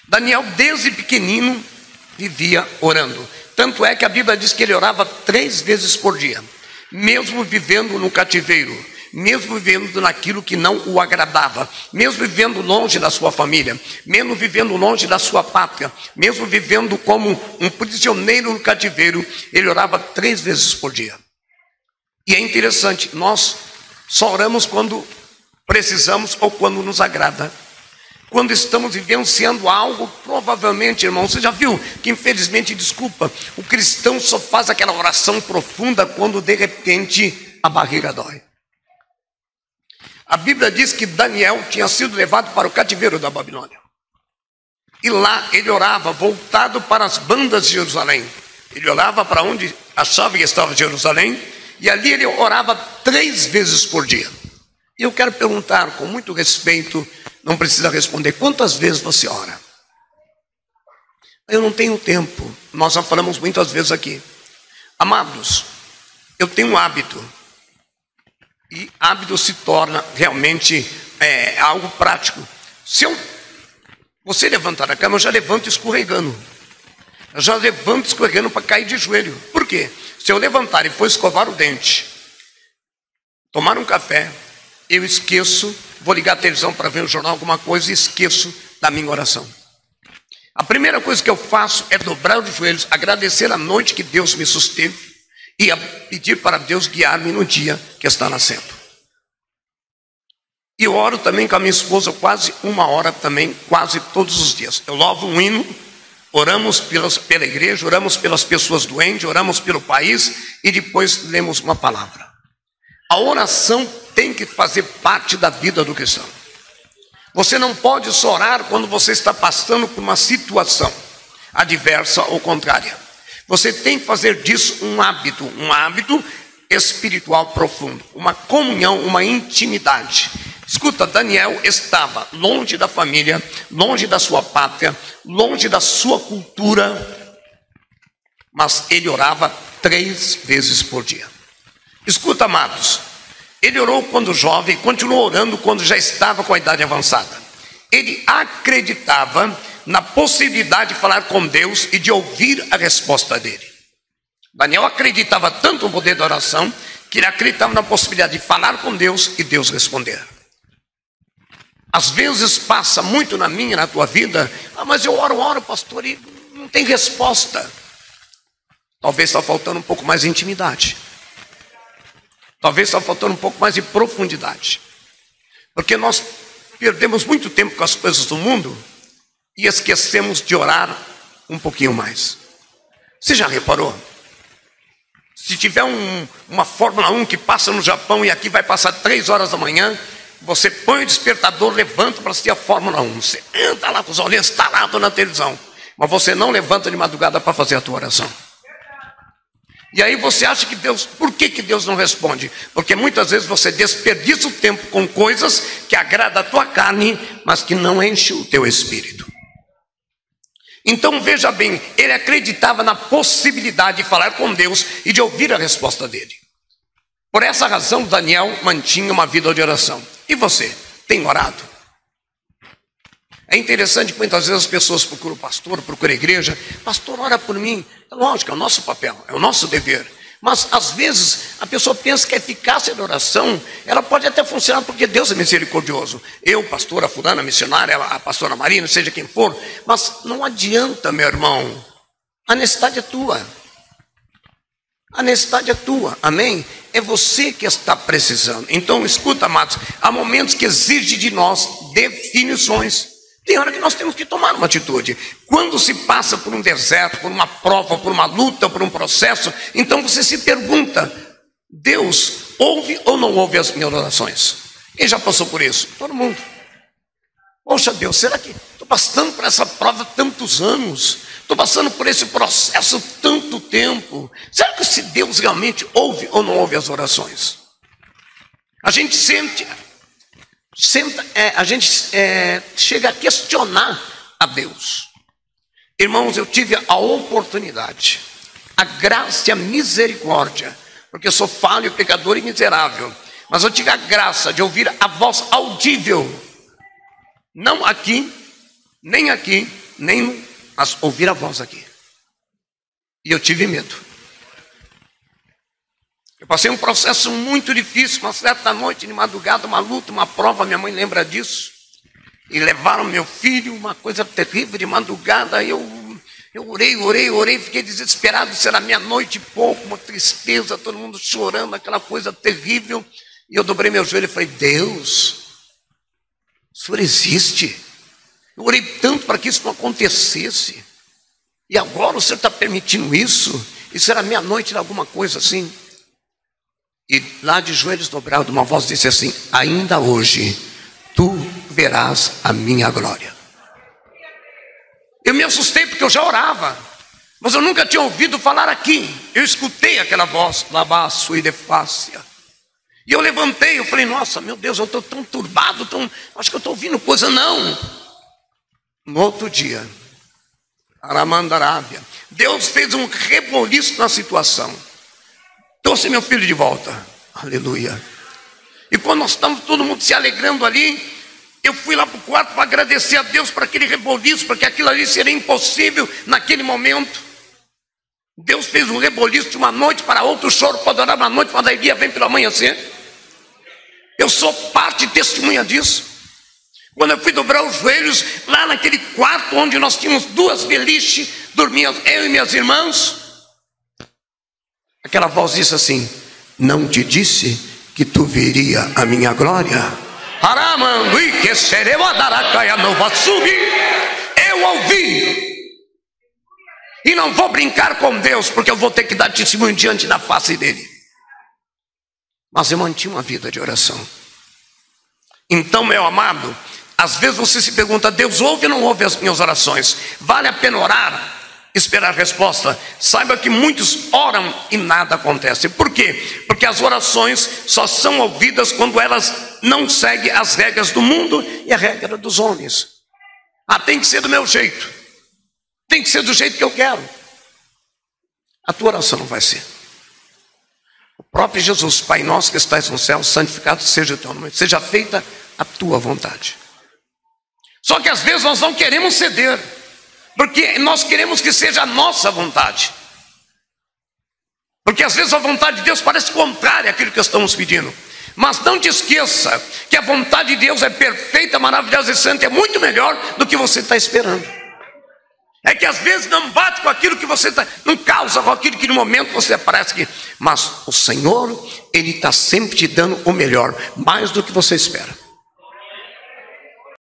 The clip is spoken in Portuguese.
Daniel, desde pequenino, vivia orando. Tanto é que a Bíblia diz que ele orava 3 vezes por dia, mesmo vivendo no cativeiro, mesmo vivendo naquilo que não o agradava, mesmo vivendo longe da sua família, mesmo vivendo longe da sua pátria, mesmo vivendo como um prisioneiro no cativeiro, ele orava 3 vezes por dia. E é interessante, nós só oramos quando precisamos ou quando nos agrada. Quando estamos vivenciando algo, provavelmente, irmão, você já viu que, infelizmente, desculpa, o cristão só faz aquela oração profunda quando, de repente, a barriga dói. A Bíblia diz que Daniel tinha sido levado para o cativeiro da Babilônia. E lá ele orava voltado para as bandas de Jerusalém. Ele orava para onde achava que estava Jerusalém, e ali ele orava 3 vezes por dia. E eu quero perguntar, com muito respeito, não precisa responder, quantas vezes você ora? Eu não tenho tempo, nós já falamos muitas vezes aqui. Amados, eu tenho um hábito, e hábito se torna realmente algo prático. Se você levantar da cama, eu já levanto escorregando. Eu já levanto escorregando para cair de joelho. Por quê? Se eu levantar e for escovar o dente, tomar um café, eu esqueço, vou ligar a televisão para ver um jornal, alguma coisa, e esqueço da minha oração. A primeira coisa que eu faço é dobrar os joelhos, agradecer a noite que Deus me susteve e pedir para Deus guiar-me no dia que está nascendo. E eu oro também com a minha esposa quase 1 hora também, quase todos os dias. Eu louvo um hino, oramos pela igreja, oramos pelas pessoas doentes, oramos pelo país e depois lemos uma palavra. A oração tem que fazer parte da vida do cristão. Você não pode só orar quando você está passando por uma situação adversa ou contrária. Você tem que fazer disso um hábito espiritual profundo, uma comunhão, uma intimidade. Escuta, Daniel estava longe da família, longe da sua pátria, longe da sua cultura, mas ele orava 3 vezes por dia. Escuta, amados, ele orou quando jovem, continuou orando quando já estava com a idade avançada. Ele acreditava na possibilidade de falar com Deus e de ouvir a resposta dele. Daniel acreditava tanto no poder da oração, que ele acreditava na possibilidade de falar com Deus e Deus responder. Às vezes passa muito na minha e na tua vida, mas eu oro, pastor, e não tem resposta. Talvez está faltando um pouco mais de intimidade. Talvez está faltando um pouco mais de profundidade. Porque nós perdemos muito tempo com as coisas do mundo e esquecemos de orar um pouquinho mais. Você já reparou? Se tiver uma Fórmula 1 que passa no Japão e aqui vai passar 3 horas da manhã, você põe o despertador, levanta para assistir a Fórmula 1. Você entra lá com os olhos instalados na televisão, mas você não levanta de madrugada para fazer a tua oração. E aí você acha que Deus, por que Deus não responde? Porque muitas vezes você desperdiça o tempo com coisas que agradam a tua carne, mas que não enchem o teu espírito. Então veja bem, ele acreditava na possibilidade de falar com Deus e de ouvir a resposta dele. Por essa razão Daniel mantinha uma vida de oração. E você, tem orado? É interessante que muitas vezes as pessoas procuram o pastor, procuram a igreja. Pastor, ora por mim. É lógico, é o nosso papel, é o nosso dever. Mas às vezes a pessoa pensa que a eficácia da oração, ela pode até funcionar porque Deus é misericordioso. Eu, pastora fulana, missionária, a pastora Marina, seja quem for. Mas não adianta, meu irmão. A necessidade é tua. A necessidade é tua, amém? É você que está precisando. Então escuta, amados, há momentos que exigem de nós definições. Tem hora que nós temos que tomar uma atitude. Quando se passa por um deserto, por uma prova, por uma luta, por um processo, então você se pergunta: Deus ouve ou não ouve as minhas orações? Quem já passou por isso? Todo mundo. Poxa Deus, será que estou passando por essa prova há tantos anos? Estou passando por esse processo há tanto tempo. Será que se Deus realmente ouve ou não ouve as orações? A gente chega a questionar a Deus. Irmãos, eu tive a oportunidade, a graça e a misericórdia, porque eu sou falho, pecador e miserável, mas eu tive a graça de ouvir a voz audível, não aqui, nem aqui, mas ouvir a voz aqui. E eu tive medo. Eu passei um processo muito difícil, uma certa noite, de madrugada, uma luta, uma prova, minha mãe lembra disso. E levaram meu filho, uma coisa terrível, de madrugada. Eu orei, fiquei desesperado. Será meia-noite e pouco, uma tristeza, todo mundo chorando, aquela coisa terrível. E eu dobrei meu joelho e falei: Deus, o Senhor existe. Eu orei tanto para que isso não acontecesse. E agora o Senhor está permitindo isso? Isso era meia-noite, era alguma coisa assim. E lá de joelhos dobrados, uma voz disse assim: ainda hoje tu verás a minha glória. Eu me assustei porque eu já orava, mas eu nunca tinha ouvido falar aqui. Eu escutei aquela voz, labaço e defácia. E eu levantei, eu falei: nossa, meu Deus, eu estou tão turbado, acho que eu estou ouvindo coisa. Não. No outro dia, Aramandarábia, Deus fez um reboliço na situação. Trouxe meu filho de volta. Aleluia. E quando nós estávamos todo mundo se alegrando ali, eu fui lá para o quarto para agradecer a Deus por aquele reboliço, porque aquilo ali seria impossível naquele momento. Deus fez um reboliço de uma noite para outra. O choro pode durar uma noite, mas daí dia vem pelo amanhecer. Eu sou parte e testemunha disso. Quando eu fui dobrar os joelhos lá naquele quarto onde nós tínhamos duas beliches, dormíamos eu e minhas irmãs, aquela voz disse assim: não te disse que tu veria a minha glória? Eu ouvi. E não vou brincar com Deus, porque eu vou ter que dar testemunho diante da face dele. Mas eu mantive uma vida de oração. Então, meu amado, às vezes você se pergunta: Deus ouve ou não ouve as minhas orações? Vale a pena orar? Esperar a resposta? Saiba que muitos oram e nada acontece. Por quê? Porque as orações só são ouvidas quando elas não seguem as regras do mundo e a regra dos homens. Tem que ser do meu jeito, tem que ser do jeito que eu quero. A tua oração não vai ser. O próprio Jesus: Pai nosso que estás no céu, santificado seja o teu nome, seja feita a tua vontade. Só que às vezes nós não queremos ceder, porque nós queremos que seja a nossa vontade. Porque às vezes a vontade de Deus parece contrária àquilo que estamos pedindo. Mas não te esqueça que a vontade de Deus é perfeita, maravilhosa e santa. É muito melhor do que você está esperando. É que às vezes não bate com aquilo que você está, não causa com aquilo que no momento você parece que... Mas o Senhor, Ele está sempre te dando o melhor, mais do que você espera.